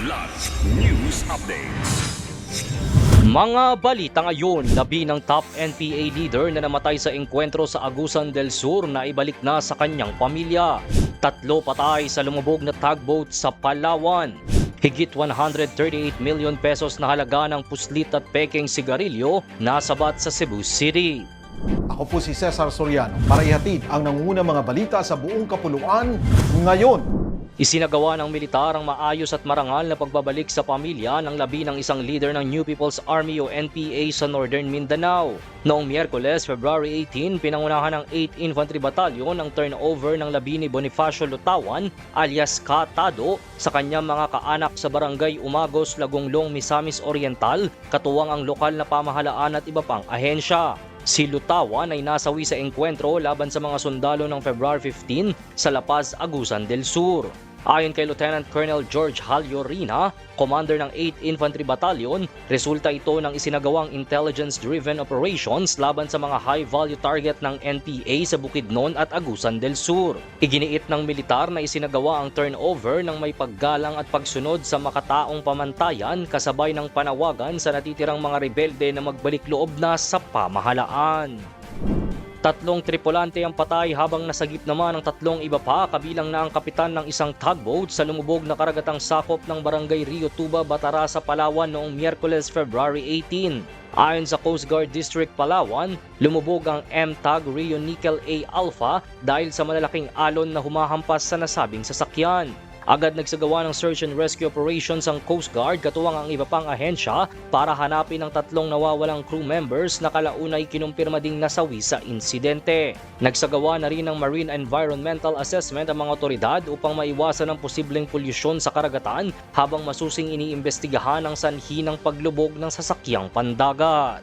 Kidlat News Updates. Mga balita ngayon, labi ng top NPA leader na namatay sa engkwentro sa Agusan del Sur na ibalik na sa kanyang pamilya. 3 patay sa lumubog na tugboat sa Palawan. Higit 138 million pesos na halaga ng puslit at pekeng sigarilyo nasabat sa Cebu City. Ako po si Cesar Soriano para ihatid ang nangungunang mga balita sa buong kapuluan ngayon. Isinagawa ng militar ang maayos at marangal na pagbabalik sa pamilya ng labi ng isang leader ng New People's Army o NPA sa Northern Mindanao. Noong Miyerkules, February 18, pinangunahan ng 8th Infantry Battalion ang turnover ng labi ni Bonifacio Lutawan alias Katado sa kanyang mga kaanak sa barangay Umagos, Lagonglong, Misamis Oriental, katuwang ang lokal na pamahalaan at iba pang ahensya. Si Lutawan ay nasawi sa engkwentro laban sa mga sundalo ng February 15 sa La Paz, Agusan del Sur. Ayon kay Lieutenant Colonel George Halio Rina, commander ng 8th Infantry Battalion, resulta ito ng isinagawang intelligence-driven operations laban sa mga high-value target ng NPA sa Bukidnon at Agusan del Sur. Iginiit ng militar na isinagawa ang turnover ng may paggalang at pagsunod sa makataong pamantayan kasabay ng panawagan sa natitirang mga rebelde na magbalik loob na sa pamahalaan. 3 tripulante ang patay habang nasagip naman ang 3 iba pa kabilang na ang kapitan ng isang tugboat sa lumubog na karagatang sakop ng barangay Rio Tuba, Batarasa, Palawan noong Miyerkules, February 18. Ayon sa Coast Guard District Palawan, lumubog ang MTAG Rio Nickel A Alpha dahil sa malalaking alon na humahampas sa nasabing sasakyan. Agad nagsagawa ng search and rescue operations ang Coast Guard katuwang ang iba pang ahensya para hanapin ang 3 nawawalang crew members na kalaunay kinumpirma ding nasawi sa insidente. Nagsagawa na rin ng Marine Environmental Assessment ang mga otoridad upang maiwasan ang posibleng polusyon sa karagatan habang masusing iniimbestigahan ang sanhi ng paglubog ng sasakyang pandagat.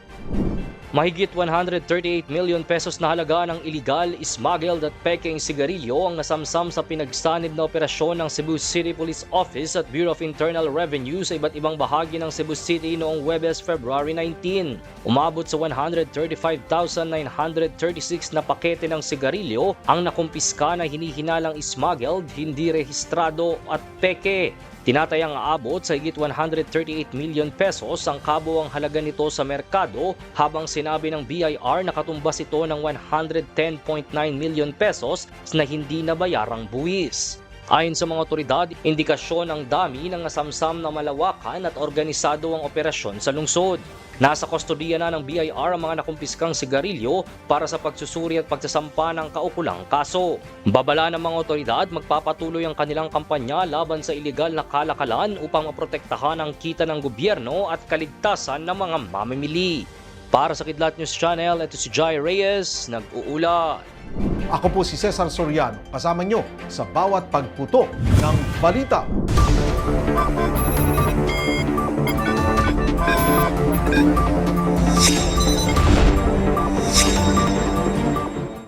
Mahigit 138 million pesos na halaga ng illegal, smuggled at pekeng sigarilyo ang nasamsam sa pinagsanib na operasyon ng Cebu City Police Office at Bureau of Internal Revenue sa iba't ibang bahagi ng Cebu City noong Huwebes, February 19. Umabot sa 135,936 na pakete ng sigarilyo ang nakumpiska na hinihinalang smuggled, hindi rehistrado at peke. Tinatayang aabot sa higit 138 million pesos ang kabuuang halaga nito sa merkado habang sinabi ng BIR na katumbas ito ng 110.9 million pesos na hindi nabayarang buwis. Ayon sa mga otoridad, indikasyon ang dami ng nasamsam na malawakan at organisado ang operasyon sa lungsod. Nasa kustodiya na ng BIR ang mga nakumpiskang sigarilyo para sa pagsusuri at pagsasampa ng kaukulang kaso. Babala ng mga otoridad, magpapatuloy ang kanilang kampanya laban sa iligal na kalakalan upang maprotektahan ang kita ng gobyerno at kaligtasan ng mga mamimili. Para sa Kidlat News Channel, ito si Jai Reyes, nag-uulat. Ako po si Cesar Soriano, kasama nyo sa bawat pagputo ng balita.